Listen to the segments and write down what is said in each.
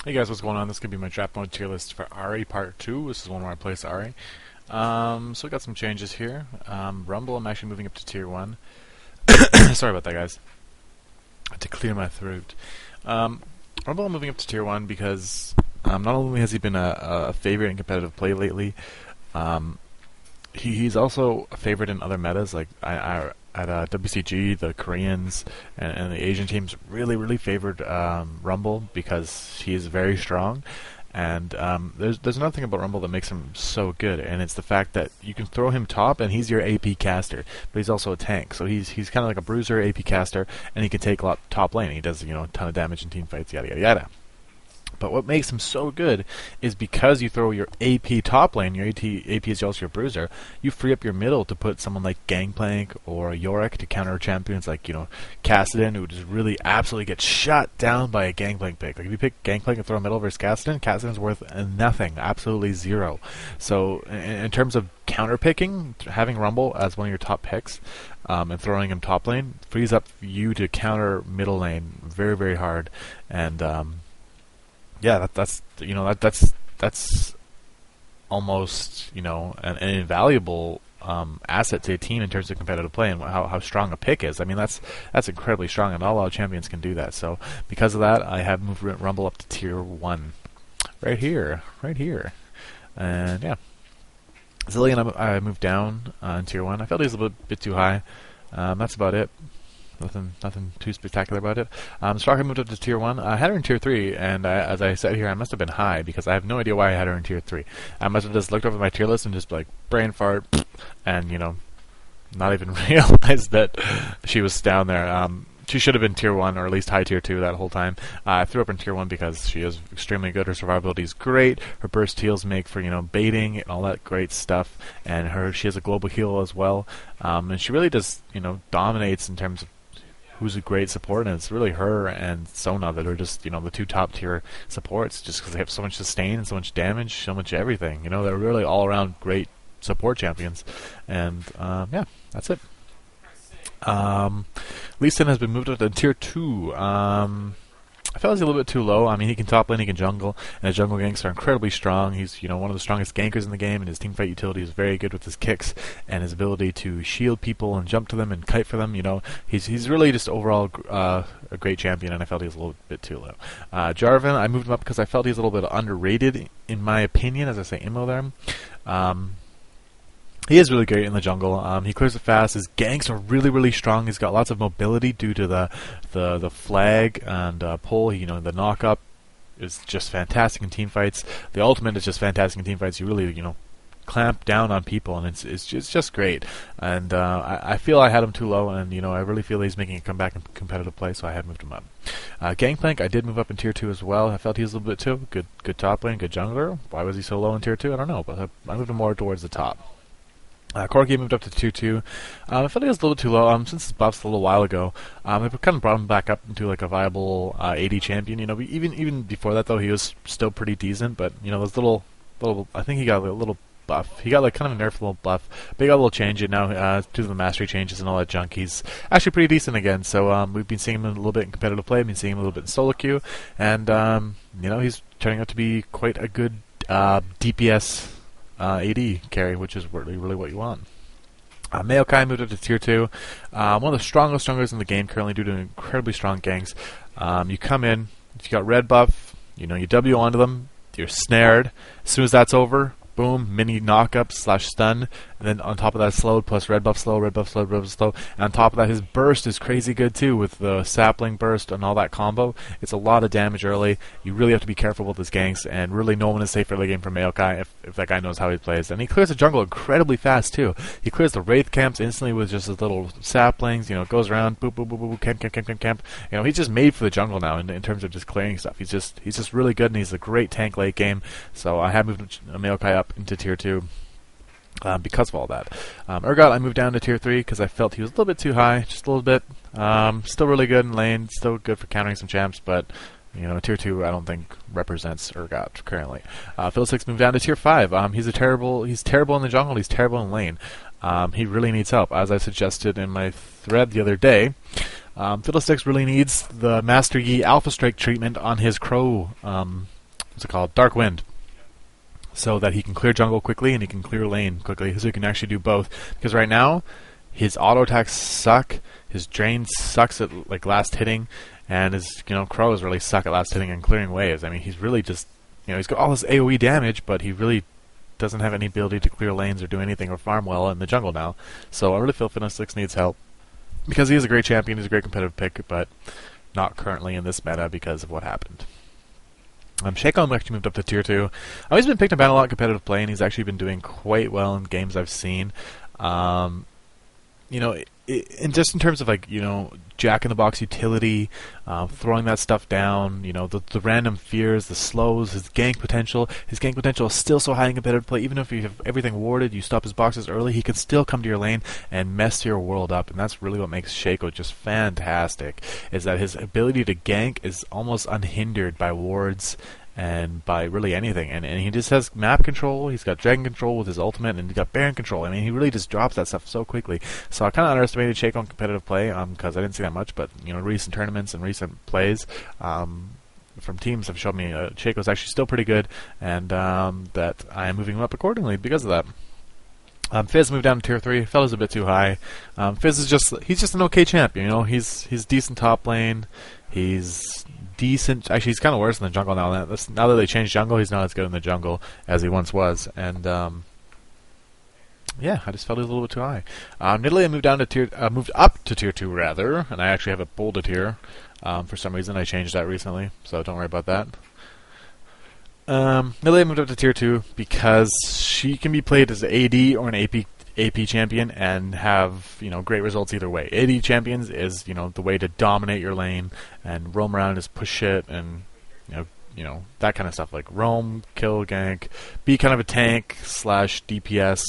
Hey guys, what's going on? This could be my draft mode tier list for Ahri Part 2. This is one where I place Ahri. So we got some changes here. Rumble, I'm actually moving up to tier 1. Sorry about that, guys. I had to clear my throat. Rumble, I'm moving up to tier 1 because not only has he been a favorite in competitive play lately, um, he's also a favorite in other metas. Like at WCG, the Koreans and the Asian teams really favored Rumble because he is very strong. And there's another thing about Rumble that makes him so good, and it's the fact that you can throw him top, and he's your AP caster, but he's also a tank. So he's kind of like a bruiser AP caster, and he can take a lot top lane. He does a ton of damage in team fights, yada yada yada. But what makes him so good is because you throw your AP top lane, your AP is also your bruiser, you free up your middle to put someone like Gangplank or Yorick to counter champions like, Kassadin, who just really absolutely gets shut down by a Gangplank pick. Like if you pick Gangplank and throw a middle versus Kassadin's worth nothing, absolutely zero. So in terms of counter picking, having Rumble as one of your top picks, and throwing him top lane frees up you to counter middle lane very hard. And yeah, that's almost an invaluable asset to a team in terms of competitive play and how strong a pick is. I mean that's incredibly strong, and not a lot of champions can do that. So because of that, I have moved Rumble up to tier 1, right here, and yeah. Zillion I moved down in tier 1. I felt he was a bit too high. That's about it. Nothing too spectacular about it. Straka moved up to tier 1. I had her in tier 3, and as I said here, I must have been high because I have no idea why I had her in tier 3. I must have just looked over my tier list and just like brain fart, and not even realized that she was down there. She should have been tier 1 or at least high tier 2 that whole time. I threw up in tier 1 because she is extremely good. Her survivability is great. Her burst heals make for baiting and all that great stuff. And she has a global heal as well. And she really just dominates in terms of who's a great support, and it's really her and Sona that are just the two top tier supports, just because they have so much sustain and so much damage, so much everything. They're really all around great support champions, and yeah, that's it. Lee Sin has been moved up to tier 2. I felt he's a little bit too low. I mean, he can top lane, he can jungle, and his jungle ganks are incredibly strong. He's one of the strongest gankers in the game, and his teamfight utility is very good with his kicks and his ability to shield people and jump to them and kite for them. He's really just overall a great champion, and I felt he was a little bit too low. Jarvan, I moved him up because I felt he's a little bit underrated, in my opinion, as I say Imo there. He is really great in the jungle. He clears it fast. His ganks are really strong. He's got lots of mobility due to the flag and pull. The knock up is just fantastic in team fights. The ultimate is just fantastic in team fights. You really clamp down on people, and it's just great. And I feel I had him too low, and I really feel he's making a comeback in competitive play, so I had moved him up. Gangplank, I did move up in tier 2 as well. I felt he was a little bit too good top lane, good jungler. Why was he so low in tier 2? I don't know, but I moved him more towards the top. Corki moved up to tier 2. I felt he was a little too low. Since his buffs a little while ago, I kind of brought him back up into like a viable AD champion. Even before that though, he was still pretty decent. But those little, I think he got a little buff. He got like kind of a nerf little buff. But he got a little change now due to the mastery changes and all that junk. He's actually pretty decent again. So we've been seeing him a little bit in competitive play. We've been seeing him a little bit in solo queue, and he's turning out to be quite a good DPS. AD carry, which is really what you want. Maokai moved up to tier 2. One of the strongest junglers in the game currently due to incredibly strong ganks. You come in, if you got red buff, you W onto them, you're snared. As soon as that's over, boom, mini knock-up / stun, and then on top of that slowed plus red buff slow, red buff slow, red buff slow, and on top of that his burst is crazy good too with the sapling burst and all that combo. It's a lot of damage early. You really have to be careful with his ganks, and really no one is safe early game for Maokai if that guy knows how he plays. And he clears the jungle incredibly fast too. He clears the wraith camps instantly with just his little saplings, goes around, boop boop boop boop, camp. He's just made for the jungle now in terms of just clearing stuff. He's just really good, and he's a great tank late game. So I have moved Maokai up into tier 2. Because of all that. Urgot, I moved down to tier 3 because I felt he was a little bit too high, just a little bit. Still really good in lane, still good for countering some champs, but tier 2 I don't think represents Urgot currently. Fiddlesticks moved down to tier 5. He's terrible in the jungle, he's terrible in lane. He really needs help, as I suggested in my thread the other day. Fiddlesticks really needs the Master Yi Alpha Strike treatment on his Crow what's it called, Dark Wind, so that he can clear jungle quickly and he can clear lane quickly, so he can actually do both. Because right now, his auto attacks suck, his drain sucks at like last hitting, and his crows really suck at last hitting and clearing waves. I mean, he's really just he's got all this AOE damage, but he really doesn't have any ability to clear lanes or do anything or farm well in the jungle now. So I really feel Fitness 6 needs help, because he is a great champion, he's a great competitive pick, but not currently in this meta because of what happened. Shaco actually moved up to tier 2. He's been picked up a lot in competitive play, and he's actually been doing quite well in games I've seen. And just in terms of Jack in the Box utility, throwing that stuff down, the random fears, the slows, his gank potential. His gank potential is still so high in competitive play. Even if you have everything warded, you stop his boxes early, he can still come to your lane and mess your world up. And that's really what makes Shaco just fantastic, is that his ability to gank is almost unhindered by wards and by really anything, and he just has map control, he's got dragon control with his ultimate, and he's got baron control. I mean, he really just drops that stuff so quickly. So I kind of underestimated Shaco on competitive play, because I didn't see that much, but recent tournaments and recent plays from teams have shown me Shaco's actually still pretty good, and that I am moving him up accordingly because of that. Fizz moved down to tier 3. Felt was a bit too high. Fizz is he's just an okay champ. He's decent top lane. He's decent. Actually, he's kind of worse in the jungle now. Now that they changed jungle, he's not as good in the jungle as he once was. And yeah, I just felt he was a little bit too high. Nidalee moved up to tier 2 rather, and I actually have it pulled a tier. For some reason, I changed that recently, so don't worry about that. Nidalee moved up to tier 2 because she can be played as an AD or an AP champion and have great results either way. AD champions is the way to dominate your lane and roam around, just push shit and that kind of stuff, like roam, kill, gank, be kind of a tank / DPS,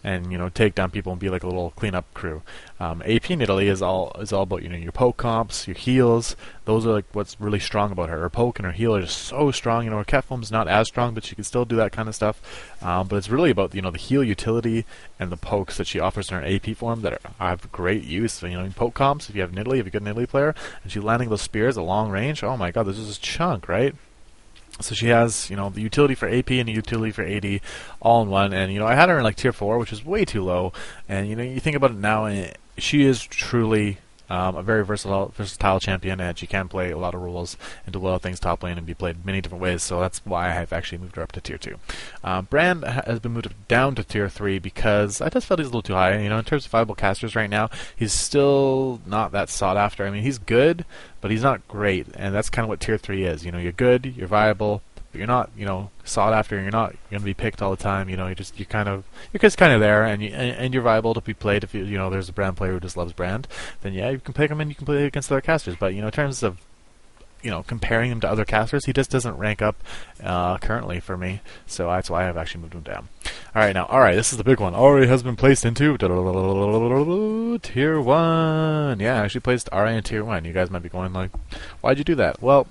and take down people and be like a little cleanup crew. AP in Italy is all about your poke comps, your heals. Those are like what's really strong about her. Her poke and her heal are just so strong. Her cat form's not as strong, but she can still do that kind of stuff. But it's really about the heal utility and the pokes that she offers in her AP form that have great use. So, in poke comps, if you have Nidalee, if you're a good Nidalee player, and she's landing those spears at long range, oh my god, this is a chunk, right? So she has, the utility for AP and the utility for AD all in one. And, I had her in like tier 4, which is way too low. And, you think about it now, and she is truly a very versatile champion, and she can play a lot of roles and do a lot of things top lane and be played many different ways. So that's why I have actually moved her up to tier 2. Brand has been moved down to tier 3 because I just felt he's a little too high. In terms of viable casters right now, he's still not that sought after. I mean, he's good, but he's not great, and that's kind of what tier 3 is. You're good, you're viable, but you're not, sought after, and you're not going to be picked all the time. You're just kind of there, and you're viable to be played. If there's a Brand player who just loves Brand, then yeah, you can pick him and you can play against other casters. But in terms of comparing him to other casters, he just doesn't rank up currently for me. So that's why I've actually moved him down. Alright, this is the big one. Ahri has been placed into tier 1. Yeah, I actually placed Ahri in tier 1. You guys might be going like, why'd you do that? Well,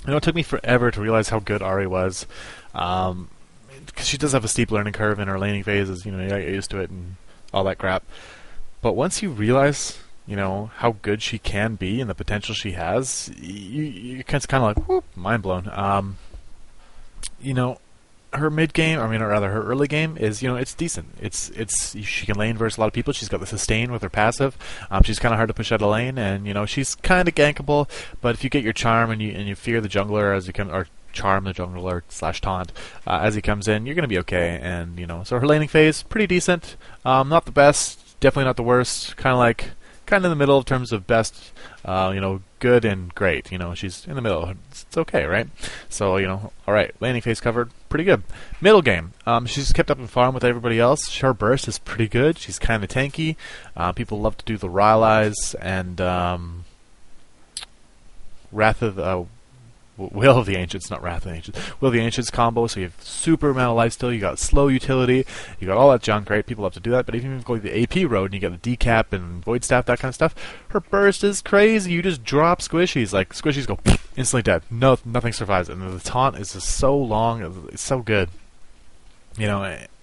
it took me forever to realize how good Ahri was. Because she does have a steep learning curve in her laning phases. You get used to it and all that crap. But once you realize how good she can be and the potential she has, you're kind of like, whoop, mind blown. Her mid game, or rather her early game is, it's decent. She can lane versus a lot of people. She's got the sustain with her passive. She's kind of hard to push out of lane, and she's kind of gankable. But if you get your charm and you fear the jungler as you come, or charm the jungler / taunt as he comes in, you're gonna be okay. And so her laning phase pretty decent. Not the best, definitely not the worst. Kind of in the middle in terms of best, good and great. She's in the middle. It's okay, right? So, alright, laning phase covered, pretty good. Middle game, she's kept up in farm with everybody else. Her burst is pretty good. She's kind of tanky. People love to do the Rylai's and Wrath of the Will of the Ancients, not Wrath of the Ancients. Will of the Ancients combo, so you have super amount of lifesteal, you got slow utility, you got all that junk, right? People love to do that, but if you go the AP road and you get the decap and void staff, that kind of stuff, her burst is crazy. You just drop squishies, like squishies go instantly dead. Nothing survives it. And the taunt is just so long, it's so good.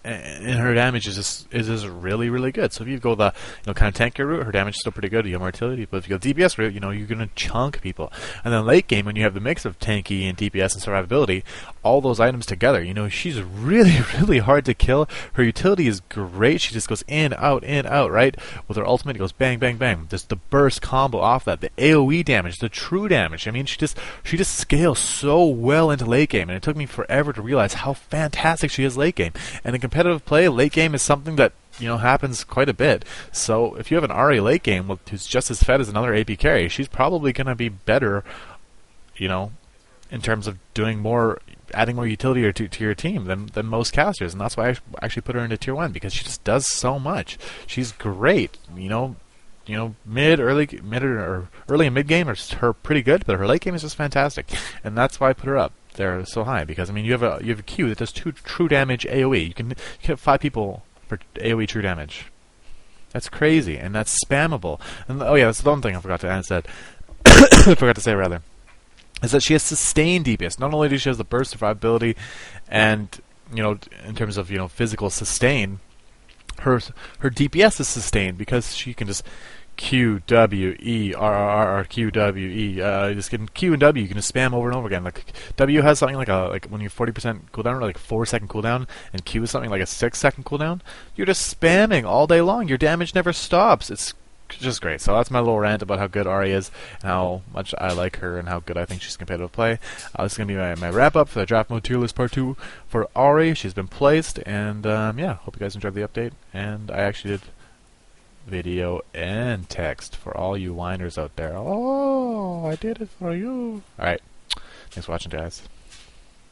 and her damage is really really good. So if you go the kind of tankier route, her damage is still pretty good. You have more utility, but if you go DPS route, you're gonna chunk people. And then late game, when you have the mix of tanky and DPS and survivability, all those items together, she's really really hard to kill. Her utility is great. She just goes in out, right? With her ultimate, it goes bang bang bang. Just the burst combo off that, the AOE damage, the true damage. I mean, she just scales so well into late game, and it took me forever to realize how fantastic she is late game. And in competitive play, late game is something that happens quite a bit. So if you have an Ahri late game who's just as fed as another AP carry, she's probably going to be better, in terms of doing more, adding more utility to your team than most casters. And that's why I actually put her into tier 1, because she just does so much. She's great. Early and mid game are her pretty good, but her late game is just fantastic, and that's why I put her up there so high. Because you have a Q that does 2 true damage AOE. You can hit 5 people for AOE true damage. That's crazy, and that's spammable. And oh yeah, that's the one thing I forgot to say. Forgot to say rather, is that she has sustained DPS. Not only does she have the burst survivability, and in terms of physical sustain, her DPS is sustained because she can just Q W E R R R Q W E. Just getting Q and W, you can just spam over and over again. Like W has something like when you 40% cooldown, or like 4-second cooldown, and Q is something like a 6-second cooldown. You're just spamming all day long. Your damage never stops. It's just great. So that's my little rant about how good Ahri is, and how much I like her, and how good I think she's competitive play. This is going to be my wrap up for the Draft Mode Tier List Part 2 for Ahri. She's been placed, and yeah, hope you guys enjoyed the update. And I actually did video and text for all you whiners out there. Oh, I did it for you. Alright, thanks for watching, guys.